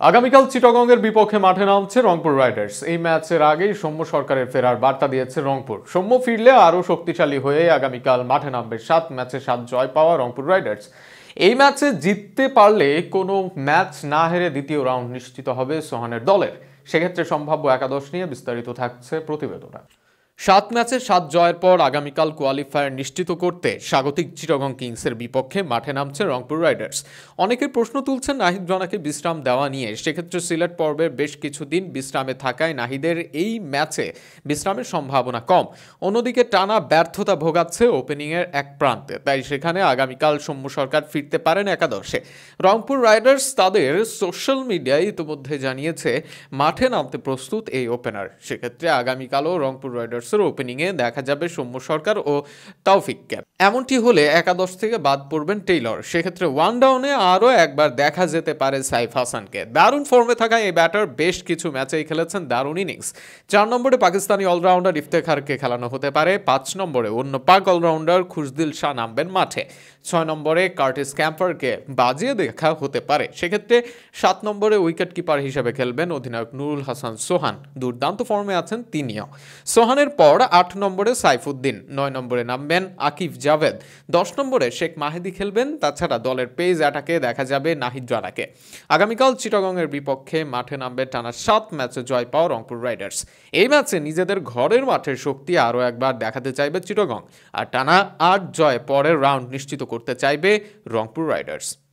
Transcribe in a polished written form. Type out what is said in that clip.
আগামীকাল চিটাগংয়ের বিপক্ষে মাঠে নামছে রংপুর রাইডার্স। এই ম্যাচের আগেই সৌম্য সরকারের ফেরার বার্তা দিয়েছে রংপুর। সৌম্য ফিরলে আরও শক্তিশালী হয়ে আগামীকাল মাঠে নামবে 7 ম্যাচে 7 জয় পাওয়া রংপুর রাইডার্স। এই ম্যাচে জিততে পারলে কোনো ম্যাচ না হেরে দ্বিতীয় রাউন্ড নিশ্চিত হবে সোহানের দলের। সেক্ষেত্রে সম্ভাব্য একাদশ নিয়ে বিস্তারিত থাকছে প্রতিবেদনে। 7 ম্যাচে 7 জয়ের পর আগামীকাল কোয়ালিফায়ার নিশ্চিত করতে স্বাগতিক চিটাগং কিংসের বিপক্ষে মাঠে নামছে রংপুর রাইডার্স। অনেকের প্রশ্ন তুলছেন নাহিদ রানাকে বিশ্রাম দেওয়া নিয়ে। সেক্ষেত্রে সিলেট পর্বের বেশ কিছুদিন বিশ্রামে থাকায় নাহিদের এই ম্যাচে বিশ্রামের সম্ভাবনা কম। অন্যদিকে টানা ব্যর্থতা ভোগাচ্ছে ওপেনিংয়ের এক প্রান্তে, তাই সেখানে আগামীকাল সৌম্য সরকার ফিরতে পারেন একাদশে। রংপুর রাইডার্স তাদের সোশ্যাল মিডিয়ায় ইতিমধ্যে জানিয়েছে মাঠে নামতে প্রস্তুত এই ওপেনার। সেক্ষেত্রে আগামীকালও রংপুর রাইডার্স ওপেনিংয়ে দেখা যাবে সৌম্য সরকার ও তাওফিককে। এমনটি হলে একাদশ থেকে বাদ পড়বেন টেইলর। সেক্ষেত্রে ওয়ান ডাউনে আরও একবার দেখা যেতে পারে সাইফ হাসানকে। দারুণ ফর্মে থাকা এই ব্যাটার বেশ কিছু ম্যাচেই খেলেছেন দারুণ ইনিংস। 4 নম্বরে পাকিস্তানি অলরাউন্ডার ইফতেখারকে খেলানো হতে পারে। 5 নম্বরে অন্য পাক অলরাউন্ডার খুশদিল শাহ নামবেন মাঠে। 6 নম্বরে কার্টিস ক্যাম্পারকে বাজিয়ে দেখা হতে পারে। সেক্ষেত্রে 7 নম্বরে উইকেট কিপার হিসেবে খেলবেন অধিনায়ক নুরুল হাসান সোহান। দুর্দান্ত ফর্মে আছেন তিনিও। সোহানের পর 8 নম্বরে সাইফুদ্দিন, 9 নম্বরে নামবেন আকিব জাভেদ, 10 নম্বরে শেখ মাহেদি খেলবেন। তাছাড়া দলের পেস অ্যাটাকে দেখা যাবে নাহিদ রানাকে। আগামীকাল চিটাগংয়ের বিপক্ষে মাঠে নামবে টানা 7 ম্যাচে জয় পাওয়া রংপুর রাইডার্স। এই ম্যাচে নিজেদের ঘরের মাঠের শক্তি আরও একবার দেখাতে চাইবে চিটাগং, আর টানা 8 জয় পরের রাউন্ড নিশ্চিত করতে চাইবে রংপুর রাইডার্স।